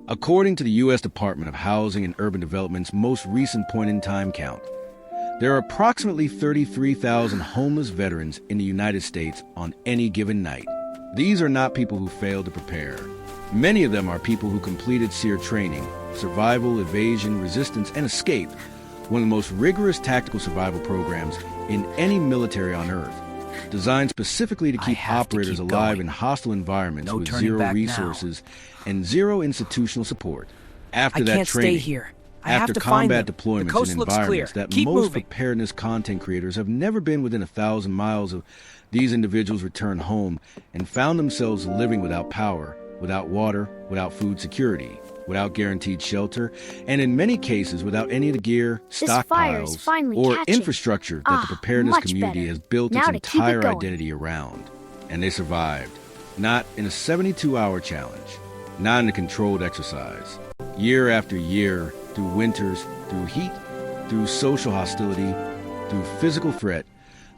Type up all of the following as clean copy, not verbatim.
According to the U.S. Department of Housing and Urban Development's most recent point-in-time count, there are approximately 33,000 homeless veterans in the United States on any given night. These are not people who failed to prepare. Many of them are people who completed SEER training, survival, evasion, resistance, and escape, one of the most rigorous tactical survival programs in any military on Earth, designed specifically to keep operators alive in hostile environments with zero resources and zero institutional support. After that training, after combat deployments in environments that most preparedness content creators have never been within 1,000 miles of, these individuals returned home and found themselves living without power, without water, without food security, without guaranteed shelter, and in many cases without any of the gear, stockpiles, or infrastructure that the preparedness community has built its entire identity around. And they survived. Not in a 72-hour challenge, not in a controlled exercise. Year after year, through winters, through heat, through social hostility, through physical threat,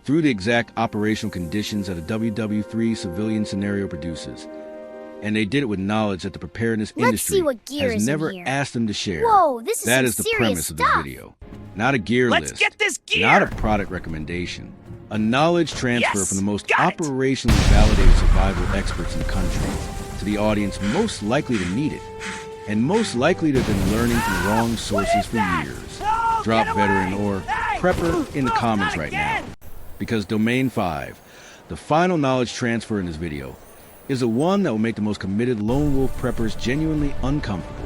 through the exact operational conditions that a WW3 civilian scenario produces. And they did it with knowledge that the preparedness industry has never asked them to share. Whoa, this is that is the premise of this video. Not a gear list, not a product recommendation. A knowledge transfer from the most operationally validated survival experts in the country to the audience most likely to need it, and most likely to have been learning from wrong sources for years. Drop veteran or prepper in the comments right now. Because Domain 5, the final knowledge transfer in this video, is the one that will make the most committed lone wolf preppers genuinely uncomfortable.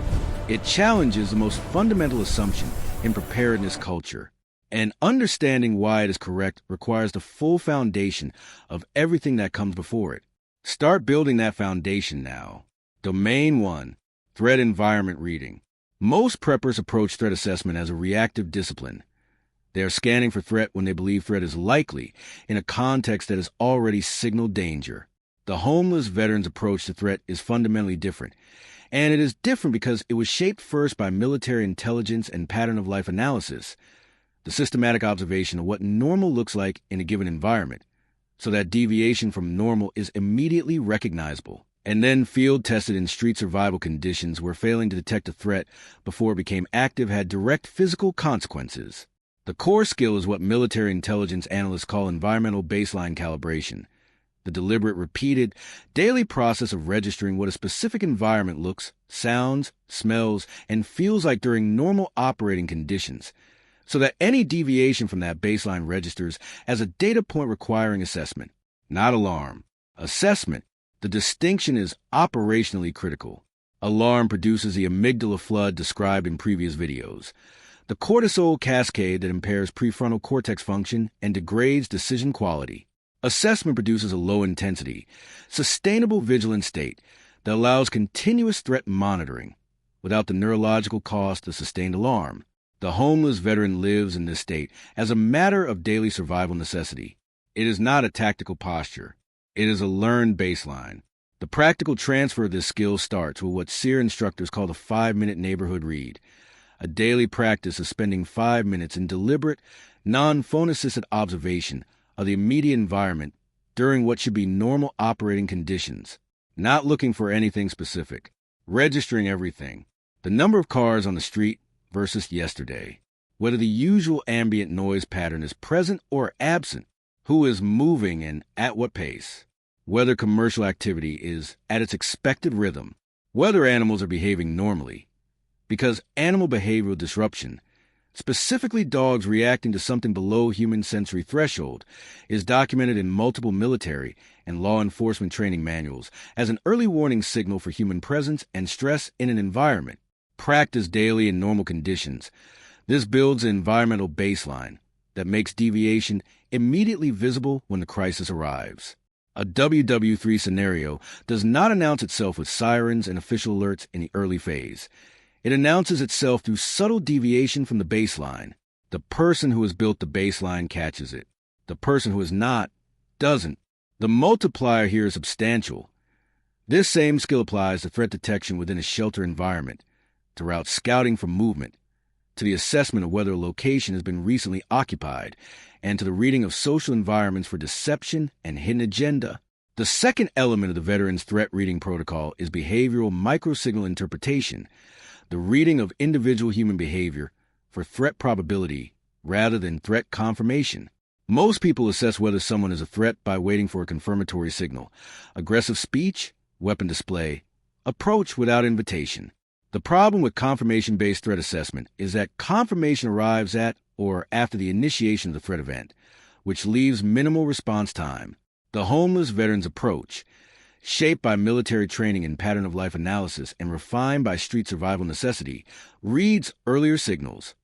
It challenges the most fundamental assumption in preparedness culture. And understanding why it is correct requires the full foundation of everything that comes before it. Start building that foundation now. Domain 1, Threat Environment Reading. Most preppers approach threat assessment as a reactive discipline. They are scanning for threat when they believe threat is likely in a context that has already signaled danger. The homeless veteran's approach to threat is fundamentally different, and it is different because it was shaped first by military intelligence and pattern-of-life analysis, the systematic observation of what normal looks like in a given environment, so that deviation from normal is immediately recognizable, and then field-tested in street survival conditions where failing to detect a threat before it became active had direct physical consequences. The core skill is what military intelligence analysts call environmental baseline calibration, the deliberate, repeated, daily process of registering what a specific environment looks, sounds, smells, and feels like during normal operating conditions, so that any deviation from that baseline registers as a data point requiring assessment, not alarm. Assessment, the distinction is operationally critical. Alarm produces the amygdala flood described in previous videos, the cortisol cascade that impairs prefrontal cortex function and degrades decision quality. Assessment produces a low-intensity, sustainable vigilance state that allows continuous threat monitoring without the neurological cost of sustained alarm. The homeless veteran lives in this state as a matter of daily survival necessity. It is not a tactical posture. It is a learned baseline. The practical transfer of this skill starts with what SEER instructors call the 5-minute neighborhood read, a daily practice of spending 5 minutes in deliberate, non-phone-assisted observation of the immediate environment during what should be normal operating conditions, not looking for anything specific, registering everything, the number of cars on the street versus yesterday, whether the usual ambient noise pattern is present or absent, who is moving and at what pace, whether commercial activity is at its expected rhythm, whether animals are behaving normally, because animal behavioral disruption, specifically dogs reacting to something below human sensory threshold, is documented in multiple military and law enforcement training manuals as an early warning signal for human presence and stress in an environment. Practiced daily in normal conditions, this builds an environmental baseline that makes deviation immediately visible when the crisis arrives. A WW3 scenario does not announce itself with sirens and official alerts in the early phase. It announces itself through subtle deviation from the baseline. The person who has built the baseline catches it. The person who has not, doesn't. The multiplier here is substantial. This same skill applies to threat detection within a shelter environment, to route scouting for movement, to the assessment of whether a location has been recently occupied, and to the reading of social environments for deception and hidden agenda. The second element of the veteran's threat reading protocol is behavioral microsignal interpretation, the reading of individual human behavior for threat probability rather than threat confirmation. Most people assess whether someone is a threat by waiting for a confirmatory signal: aggressive speech, weapon display, approach without invitation. The problem with confirmation-based threat assessment is that confirmation arrives at or after the initiation of the threat event, which leaves minimal response time. The homeless veteran's approach, shaped by military training and pattern of life analysis and refined by street survival necessity, reads earlier signals: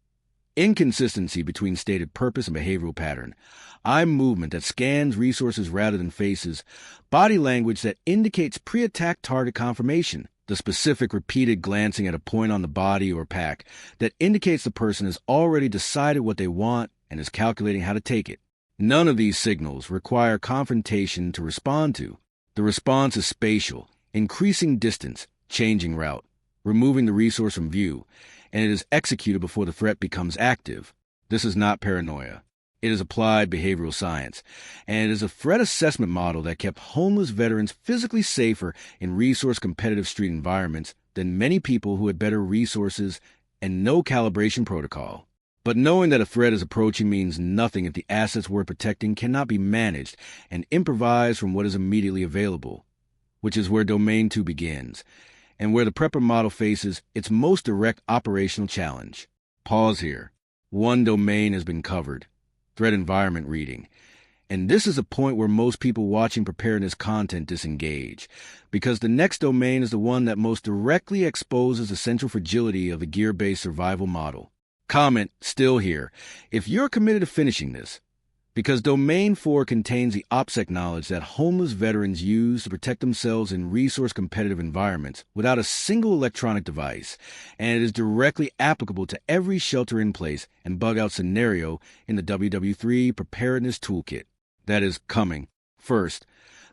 inconsistency between stated purpose and behavioral pattern, eye movement that scans resources rather than faces, body language that indicates pre-attack target confirmation, the specific repeated glancing at a point on the body or pack that indicates the person has already decided what they want and is calculating how to take it. None of these signals require confrontation to respond to. The response is spatial, increasing distance, changing route, removing the resource from view, and it is executed before the threat becomes active. This is not paranoia. It is applied behavioral science, and it is a threat assessment model that kept homeless veterans physically safer in resource-competitive street environments than many people who had better resources and no calibration protocol. But knowing that a threat is approaching means nothing if the assets we're protecting cannot be managed and improvised from what is immediately available, which is where Domain 2 begins, and where the Prepper model faces its most direct operational challenge. Pause here. One domain has been covered: threat environment reading. And this is a point where most people watching preparedness content disengage, because the next domain is the one that most directly exposes the central fragility of the gear-based survival model. Comment, still here, if you're committed to finishing this, because Domain 4 contains the OPSEC knowledge that homeless veterans use to protect themselves in resource-competitive environments without a single electronic device, and it is directly applicable to every shelter-in-place and bug-out scenario in the WW3 Preparedness Toolkit. That is coming. First,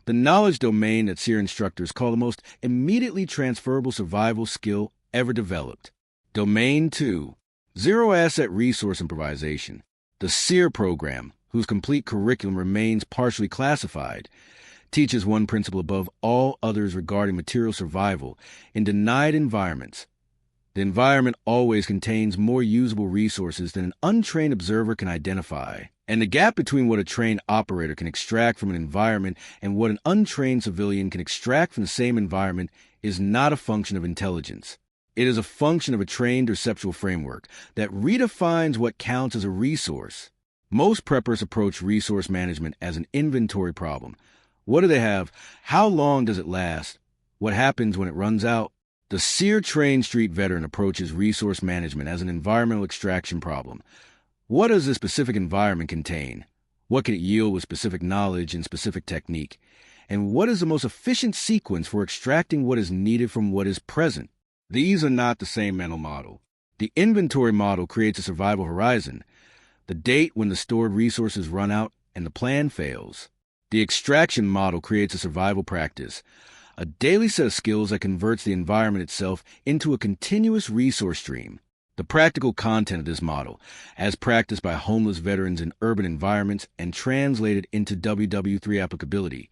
the knowledge domain that SEER instructors call the most immediately transferable survival skill ever developed. Domain 2. Zero Asset Resource Improvisation. The SEER program, whose complete curriculum remains partially classified, teaches one principle above all others regarding material survival in denied environments. The environment always contains more usable resources than an untrained observer can identify, and the gap between what a trained operator can extract from an environment and what an untrained civilian can extract from the same environment is not a function of intelligence. It is a function of a trained perceptual framework that redefines what counts as a resource. Most preppers approach resource management as an inventory problem. What do they have? How long does it last? What happens when it runs out? The SEER-trained street veteran approaches resource management as an environmental extraction problem. What does a specific environment contain? What can it yield with specific knowledge and specific technique? And what is the most efficient sequence for extracting what is needed from what is present? These are not the same mental model. The inventory model creates a survival horizon, the date when the stored resources run out and the plan fails. The extraction model creates a survival practice, a daily set of skills that converts the environment itself into a continuous resource stream. The practical content of this model, as practiced by homeless veterans in urban environments and translated into WW3 applicability,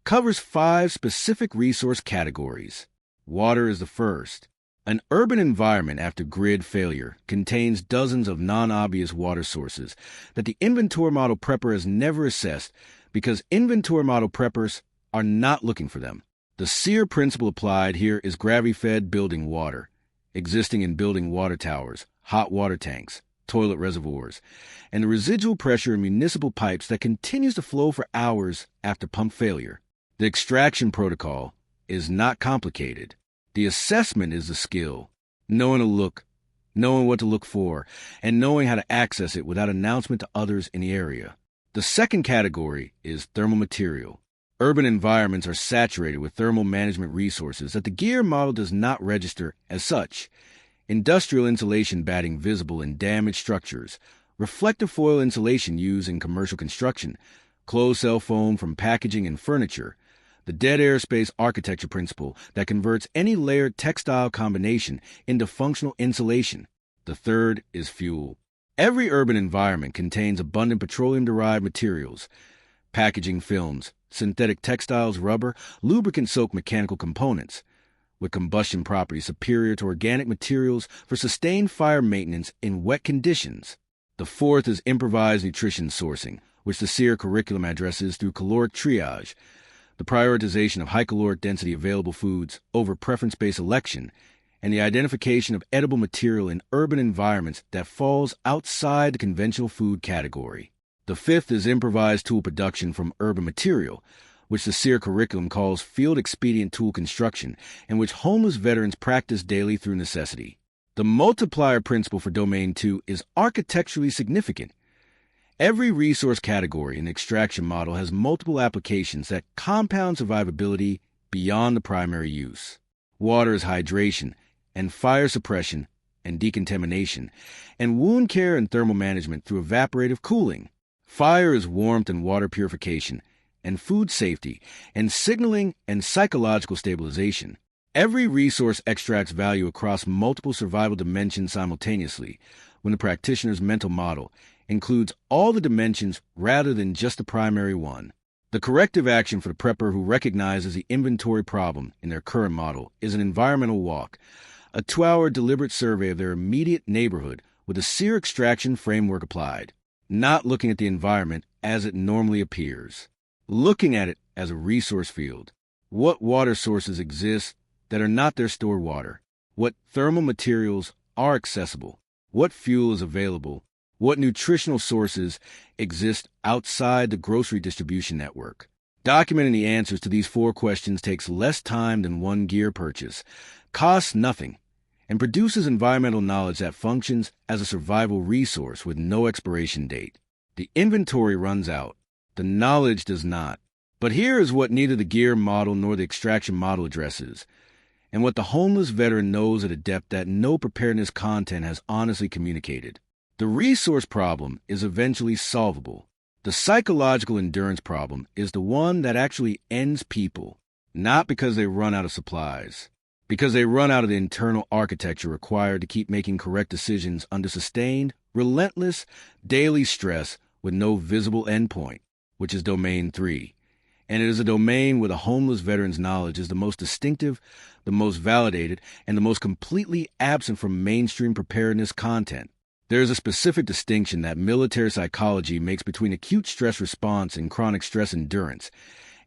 covers 5 specific resource categories. Water is the first. An urban environment after grid failure contains dozens of non-obvious water sources that the inventory model prepper has never assessed because inventory model preppers are not looking for them. The SEER principle applied here is gravity-fed building water, existing in building water towers, hot water tanks, toilet reservoirs, and the residual pressure in municipal pipes that continues to flow for hours after pump failure. The extraction protocol is not complicated. The assessment is the skill, knowing to look, knowing what to look for, and knowing how to access it without announcement to others in the area. The second category is thermal material. Urban environments are saturated with thermal management resources that the gear model does not register as such. Industrial insulation batting visible in damaged structures, reflective foil insulation used in commercial construction, closed cell foam from packaging and furniture, the dead airspace architecture principle that converts any layered textile combination into functional insulation. The third is fuel. Every urban environment contains abundant petroleum-derived materials, packaging films, synthetic textiles, rubber, lubricant-soaked mechanical components, with combustion properties superior to organic materials for sustained fire maintenance in wet conditions. The fourth is improvised nutrition sourcing, which the SEER curriculum addresses through caloric triage, the prioritization of high caloric density available foods over preference-based election, and the identification of edible material in urban environments that falls outside the conventional food category. The fifth is improvised tool production from urban material, which the SEER curriculum calls field expedient tool construction, and which homeless veterans practice daily through necessity. The multiplier principle for Domain 2 is architecturally significant. Every resource category in the extraction model has multiple applications that compound survivability beyond the primary use. Water is hydration, and fire suppression and decontamination, and wound care and thermal management through evaporative cooling. Fire is warmth and water purification, and food safety, and signaling and psychological stabilization. Every resource extracts value across multiple survival dimensions simultaneously when the practitioner's mental model includes all the dimensions rather than just the primary one. The corrective action for the prepper who recognizes the inventory problem in their current model is an environmental walk, a 2-hour deliberate survey of their immediate neighborhood with a SEER extraction framework applied, not looking at the environment as it normally appears, looking at it as a resource field. What water sources exist that are not their stored water? What thermal materials are accessible? What fuel is available? What nutritional sources exist outside the grocery distribution network? Documenting the answers to these 4 questions takes less time than one gear purchase, costs nothing, and produces environmental knowledge that functions as a survival resource with no expiration date. The inventory runs out. The knowledge does not. But here is what neither the gear model nor the extraction model addresses, and what the homeless veteran knows at a depth that no preparedness content has honestly communicated. The resource problem is eventually solvable. The psychological endurance problem is the one that actually ends people, not because they run out of supplies, because they run out of the internal architecture required to keep making correct decisions under sustained, relentless, daily stress with no visible endpoint, which is Domain 3. And it is a domain where the homeless veteran's knowledge is the most distinctive, the most validated, and the most completely absent from mainstream preparedness content. There is a specific distinction that military psychology makes between acute stress response and chronic stress endurance,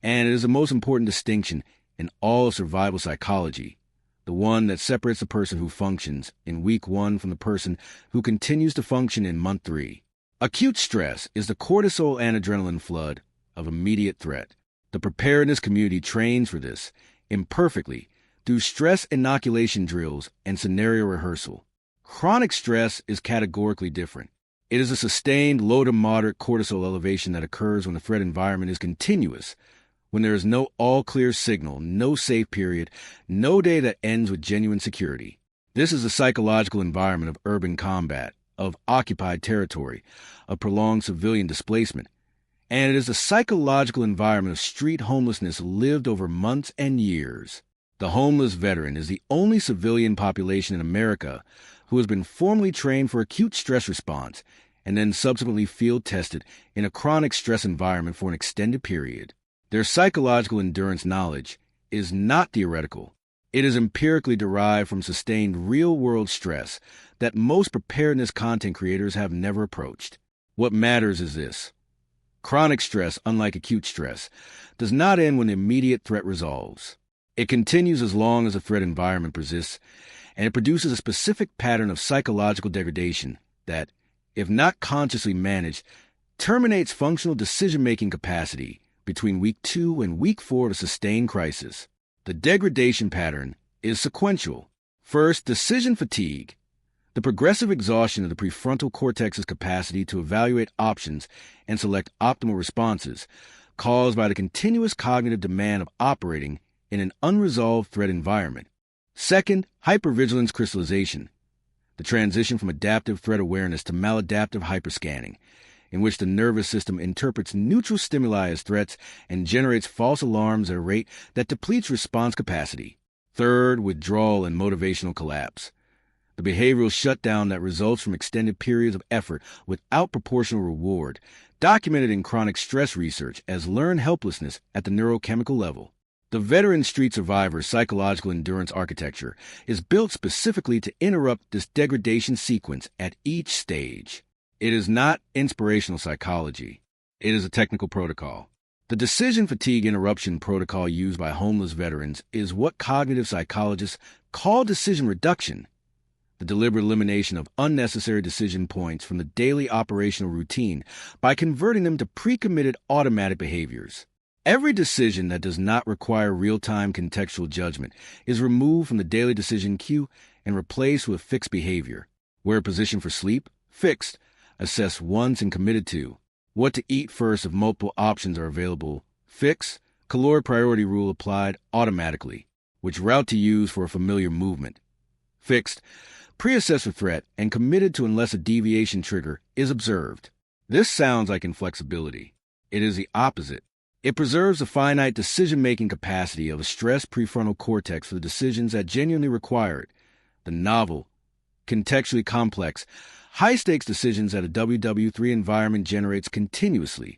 and it is the most important distinction in all of survival psychology, the one that separates the person who functions in week 1 from the person who continues to function in month 3. Acute stress is the cortisol and adrenaline flood of immediate threat. The preparedness community trains for this, imperfectly, through stress inoculation drills and scenario rehearsal. Chronic stress is categorically different. It is a sustained low to moderate cortisol elevation that occurs when the threat environment is continuous, when there is no all-clear signal, no safe period, no day that ends with genuine security. This is the psychological environment of urban combat, of occupied territory, of prolonged civilian displacement. And it is the psychological environment of street homelessness lived over months and years. The homeless veteran is the only civilian population in America who has been formally trained for acute stress response and then subsequently field tested in a chronic stress environment for an extended period. Their psychological endurance knowledge is not theoretical. It is empirically derived from sustained real-world stress that most preparedness content creators have never approached. What matters is this. Chronic stress, unlike acute stress, does not end when the immediate threat resolves. It continues as long as the threat environment persists, and it produces a specific pattern of psychological degradation that, if not consciously managed, terminates functional decision-making capacity between week 2 and week 4 of a sustained crisis. The degradation pattern is sequential. First, decision fatigue, the progressive exhaustion of the prefrontal cortex's capacity to evaluate options and select optimal responses, caused by the continuous cognitive demand of operating in an unresolved threat environment. Second, hypervigilance crystallization, the transition from adaptive threat awareness to maladaptive hyperscanning, in which the nervous system interprets neutral stimuli as threats and generates false alarms at a rate that depletes response capacity. Third, withdrawal and motivational collapse, the behavioral shutdown that results from extended periods of effort without proportional reward, documented in chronic stress research as learned helplessness at the neurochemical level. The veteran street survivor's psychological endurance architecture is built specifically to interrupt this degradation sequence at each stage. It is not inspirational psychology. It is a technical protocol. The decision fatigue interruption protocol used by homeless veterans is what cognitive psychologists call decision reduction, the deliberate elimination of unnecessary decision points from the daily operational routine by converting them to pre-committed automatic behaviors. Every decision that does not require real-time contextual judgment is removed from the daily decision queue and replaced with fixed behavior. Where position for sleep? Fixed. Assess once and committed to. What to eat first if multiple options are available? Fixed. Caloric priority rule applied automatically. Which route to use for a familiar movement? Fixed. Pre-assess for threat and committed to unless a deviation trigger is observed. This sounds like inflexibility. It is the opposite. It preserves the finite decision-making capacity of a stressed prefrontal cortex for the decisions that genuinely require it. The novel, contextually complex, high-stakes decisions that a WW3 environment generates continuously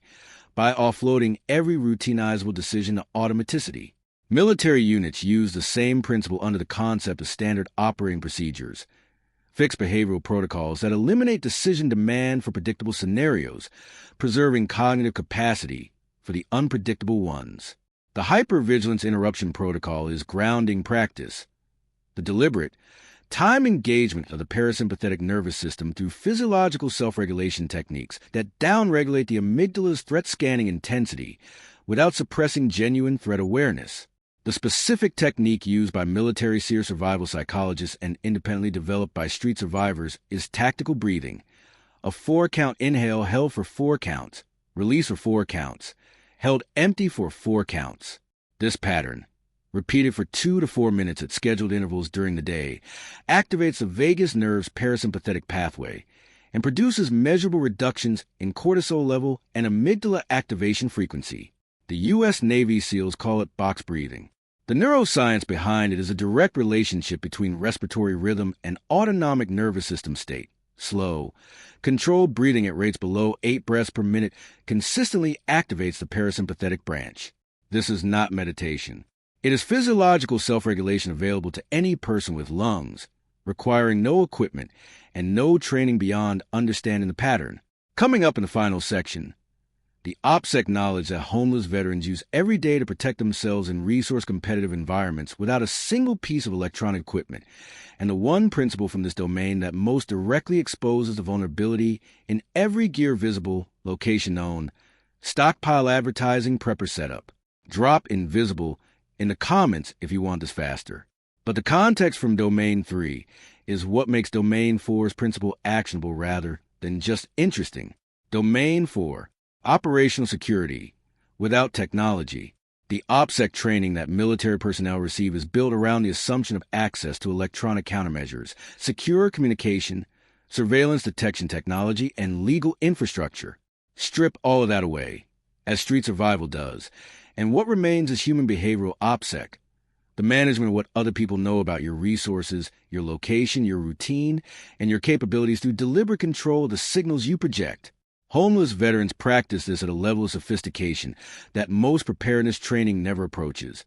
by offloading every routinizable decision to automaticity. Military units use the same principle under the concept of standard operating procedures, fixed behavioral protocols that eliminate decision demand for predictable scenarios, preserving cognitive capacity for the unpredictable ones. The hypervigilance interruption protocol is grounding practice. The deliberate, time engagement of the parasympathetic nervous system through physiological self-regulation techniques that downregulate the amygdala's threat-scanning intensity without suppressing genuine threat awareness. The specific technique used by military SEER survival psychologists and independently developed by street survivors is tactical breathing. A 4-count inhale held for 4 counts, release for 4 counts, held empty for 4 counts. This pattern, repeated for 2 to 4 minutes at scheduled intervals during the day, activates the vagus nerve's parasympathetic pathway and produces measurable reductions in cortisol level and amygdala activation frequency. The U.S. Navy SEALs call it box breathing. The neuroscience behind it is a direct relationship between respiratory rhythm and autonomic nervous system state. Slow, controlled breathing at rates below 8 breaths per minute consistently activates the parasympathetic branch. This is not meditation. It is physiological self-regulation available to any person with lungs, requiring no equipment and no training beyond understanding the pattern. Coming up in the final section, the OPSEC knowledge that homeless veterans use every day to protect themselves in resource-competitive environments without a single piece of electronic equipment, and the one principle from this domain that most directly exposes the vulnerability in every gear visible, location known, stockpile advertising prepper setup. Drop invisible in the comments if you want this faster. But the context from Domain 3 is what makes Domain 4's principle actionable rather than just interesting. Domain 4, operational security without technology. The OPSEC training that military personnel receive is built around the assumption of access to electronic countermeasures, secure communication, surveillance detection technology, and legal infrastructure. Strip all of that away, as street survival does, and what remains is human behavioral OPSEC, the management of what other people know about your resources, your location, your routine, and your capabilities through deliberate control of the signals you project. Homeless veterans practice this at a level of sophistication that most preparedness training never approaches.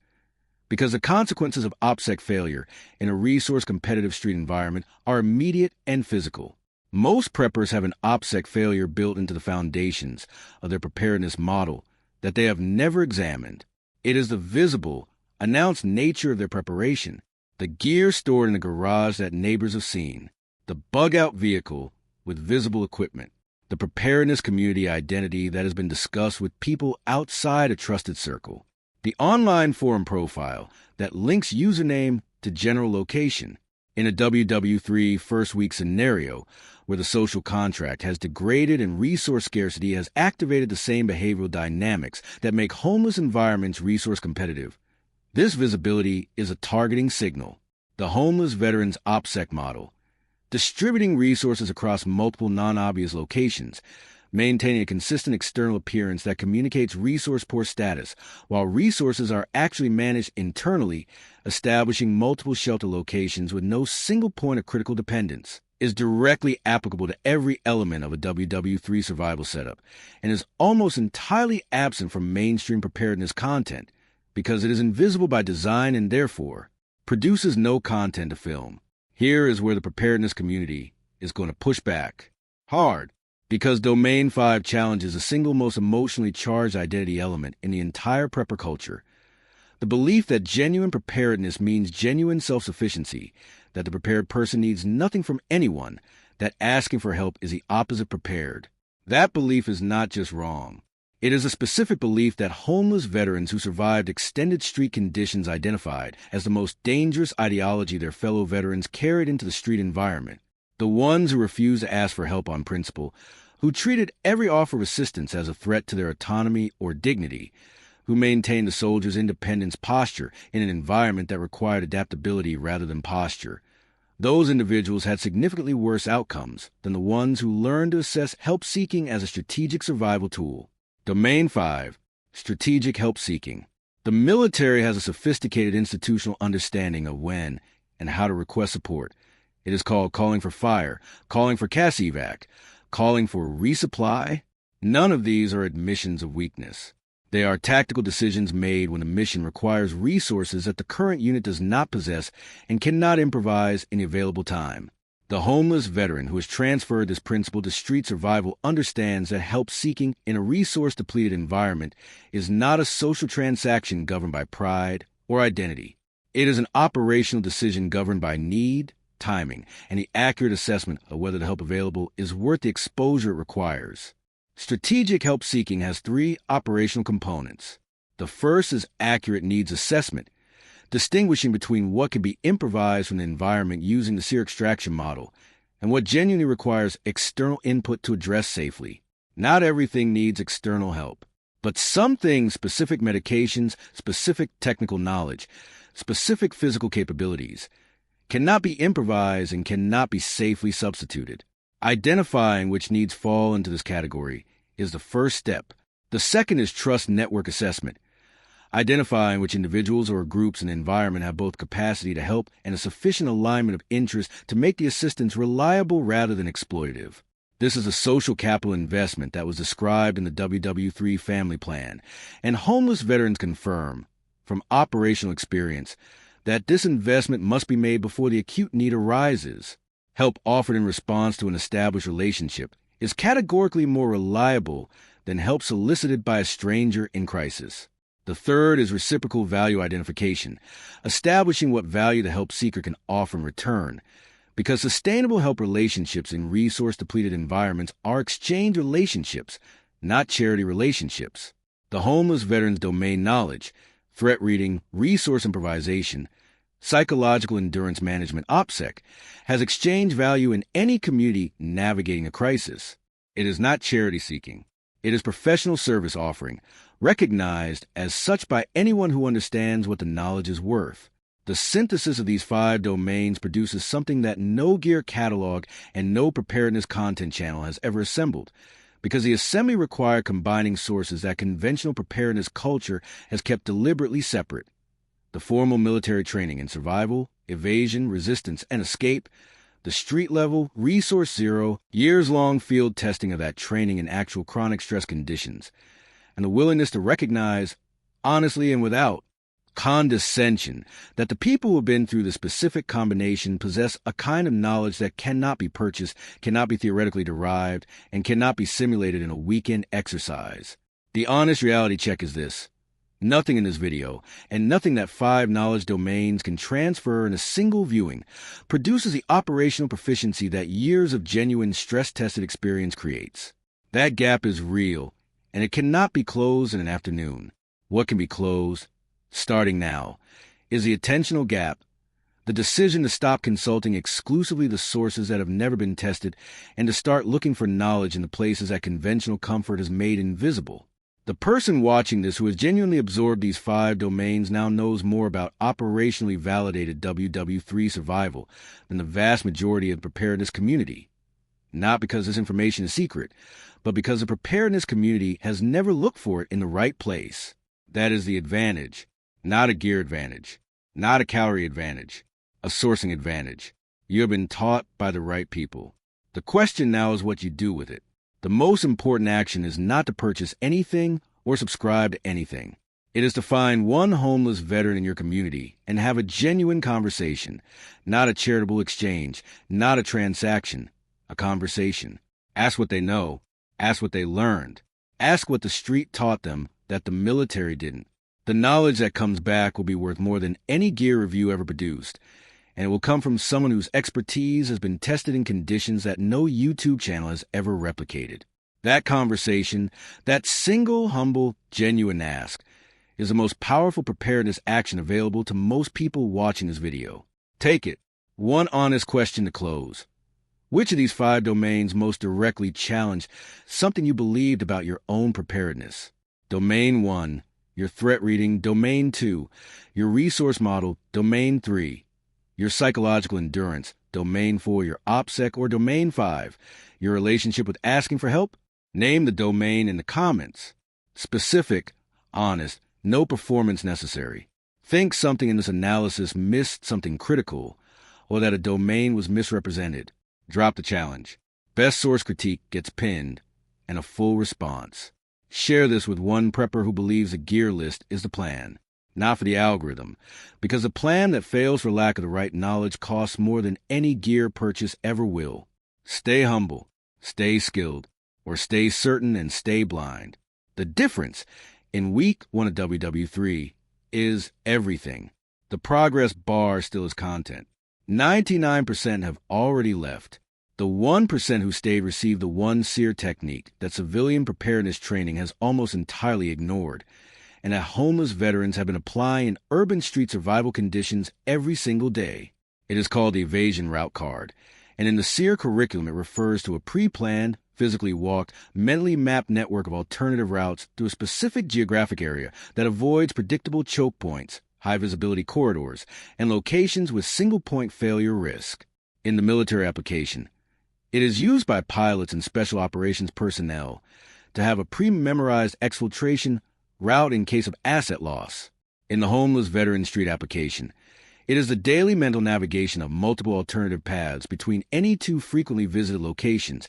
Because the consequences of OPSEC failure in a resource-competitive street environment are immediate and physical. Most preppers have an OPSEC failure built into the foundations of their preparedness model that they have never examined. It is the visible, announced nature of their preparation, the gear stored in the garage that neighbors have seen, the bug-out vehicle with visible equipment, the preparedness community identity that has been discussed with people outside a trusted circle, the online forum profile that links username to general location. In a WW3 first-week scenario, where the social contract has degraded and resource scarcity has activated the same behavioral dynamics that make homeless environments resource competitive, this visibility is a targeting signal. The homeless veterans OPSEC model, distributing resources across multiple non-obvious locations, maintaining a consistent external appearance that communicates resource-poor status, while resources are actually managed internally, establishing multiple shelter locations with no single point of critical dependence. is directly applicable to every element of a WW3 survival setup and is almost entirely absent from mainstream preparedness content because it is invisible by design and therefore produces no content to film. Here is where the preparedness community is going to push back hard because Domain 5 challenges the single most emotionally charged identity element in the entire prepper culture. The belief that genuine preparedness means genuine self-sufficiency, that the prepared person needs nothing from anyone, that asking for help is the opposite prepared. That belief is not just wrong. It is a specific belief that homeless veterans who survived extended street conditions identified as the most dangerous ideology their fellow veterans carried into the street environment. The ones who refused to ask for help on principle, who treated every offer of assistance as a threat to their autonomy or dignity, who maintained the soldier's independence posture in an environment that required adaptability rather than posture. Those individuals had significantly worse outcomes than the ones who learned to assess help-seeking as a strategic survival tool. Domain 5. Strategic help-seeking. The military has a sophisticated institutional understanding of when and how to request support. It is called calling for fire, calling for CAS evac, calling for resupply. None of these are admissions of weakness. They are tactical decisions made when the mission requires resources that the current unit does not possess and cannot improvise in the available time. The homeless veteran who has transferred this principle to street survival understands that help-seeking in a resource-depleted environment is not a social transaction governed by pride or identity. It is an operational decision governed by need, timing, and the accurate assessment of whether the help available is worth the exposure it requires. Strategic help-seeking has three operational components. The first is accurate needs assessment, distinguishing between what can be improvised from the environment using the seer extraction model and what genuinely requires external input to address safely. Not everything needs external help, but some things, specific medications, specific technical knowledge, specific physical capabilities, cannot be improvised and cannot be safely substituted. Identifying which needs fall into this category is the first step. The second is trust network assessment, identifying which individuals or groups in the environment have both capacity to help and a sufficient alignment of interest to make the assistance reliable rather than exploitative. This is a social capital investment that was described in the WW3 family plan, and homeless veterans confirm, from operational experience, that this investment must be made before the acute need arises. Help offered in response to an established relationship is categorically more reliable than help solicited by a stranger in crisis. The third is reciprocal value identification, establishing what value the help seeker can offer in return, because sustainable help relationships in resource-depleted environments are exchange relationships, not charity relationships. The homeless veteran's domain knowledge, threat reading, resource improvisation, psychological endurance management OPSEC, has exchange value in any community navigating a crisis. It is not charity seeking. It is professional service offering, recognized as such by anyone who understands what the knowledge is worth. The synthesis of these 5 domains produces something that no gear catalog and no preparedness content channel has ever assembled, because the assembly required combining sources that conventional preparedness culture has kept deliberately separate. The formal military training in survival, evasion, resistance, and escape, the street-level, resource zero, years-long field testing of that training in actual chronic stress conditions, and the willingness to recognize, honestly and without condescension, that the people who have been through the specific combination possess a kind of knowledge that cannot be purchased, cannot be theoretically derived, and cannot be simulated in a weekend exercise. The honest reality check is this. Nothing in this video, and nothing that 5 knowledge domains can transfer in a single viewing, produces the operational proficiency that years of genuine stress-tested experience creates. That gap is real, and it cannot be closed in an afternoon. What can be closed, starting now, is the attentional gap, the decision to stop consulting exclusively the sources that have never been tested and to start looking for knowledge in the places that conventional comfort has made invisible. The person watching this who has genuinely absorbed these 5 domains now knows more about operationally validated WW3 survival than the vast majority of the preparedness community. Not because this information is secret, but because the preparedness community has never looked for it in the right place. That is the advantage, not a gear advantage, not a calorie advantage, a sourcing advantage. You have been taught by the right people. The question now is what you do with it. The most important action is not to purchase anything or subscribe to anything. It is to find one homeless veteran in your community and have a genuine conversation, not a charitable exchange, not a transaction, a conversation. Ask what they know. Ask what they learned. Ask what the street taught them that the military didn't. The knowledge that comes back will be worth more than any gear review ever produced, and it will come from someone whose expertise has been tested in conditions that no YouTube channel has ever replicated. That conversation, that single, humble, genuine ask, is the most powerful preparedness action available to most people watching this video. Take it. One honest question to close. Which of these 5 domains most directly challenge something you believed about your own preparedness? Domain 1, your threat reading. Domain 2, your resource model. Domain 3, your psychological endurance. Domain 4, your OPSEC. Or Domain 5, your relationship with asking for help? Name the domain in the comments. Specific, honest, no performance necessary. Think something in this analysis missed something critical, or that a domain was misrepresented. Drop the challenge. Best source critique gets pinned, and a full response. Share this with one prepper who believes a gear list is the plan, not for the algorithm, because a plan that fails for lack of the right knowledge costs more than any gear purchase ever will. Stay humble, stay skilled, or stay certain and stay blind. The difference in week 1 of WW3 is everything. The progress bar still is content. 99% have already left. The 1% who stayed received the one SEER technique that civilian preparedness training has almost entirely ignored, and that homeless veterans have been applying in urban street survival conditions every single day. It is called the evasion route card, and in the SEER curriculum it refers to a pre-planned, physically walked, mentally mapped network of alternative routes through a specific geographic area that avoids predictable choke points, high-visibility corridors, and locations with single-point failure risk. In the military application, it is used by pilots and special operations personnel to have a pre-memorized exfiltration route in case of asset loss. In the homeless veteran street application, it is the daily mental navigation of multiple alternative paths between any 2 frequently visited locations,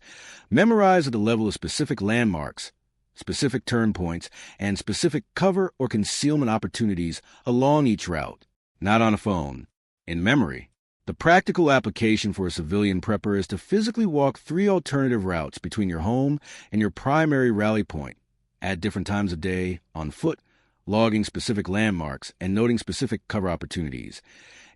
memorized at the level of specific landmarks, specific turn points, and specific cover or concealment opportunities along each route, not on a phone, in memory. The practical application for a civilian prepper is to physically walk 3 alternative routes between your home and your primary rally point, at different times of day, on foot, logging specific landmarks and noting specific cover opportunities,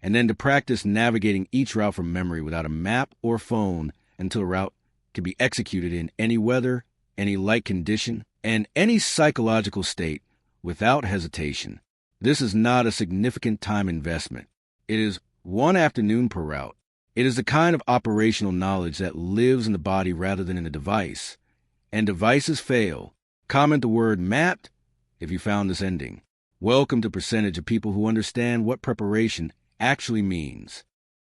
and then to practice navigating each route from memory without a map or phone until a route can be executed in any weather, any light condition, and any psychological state without hesitation. This is not a significant time investment. It is 1 afternoon per route. It is the kind of operational knowledge that lives in the body rather than in a device. And devices fail. Comment the word mapped if you found this ending. Welcome to percentage of people who understand what preparation actually means.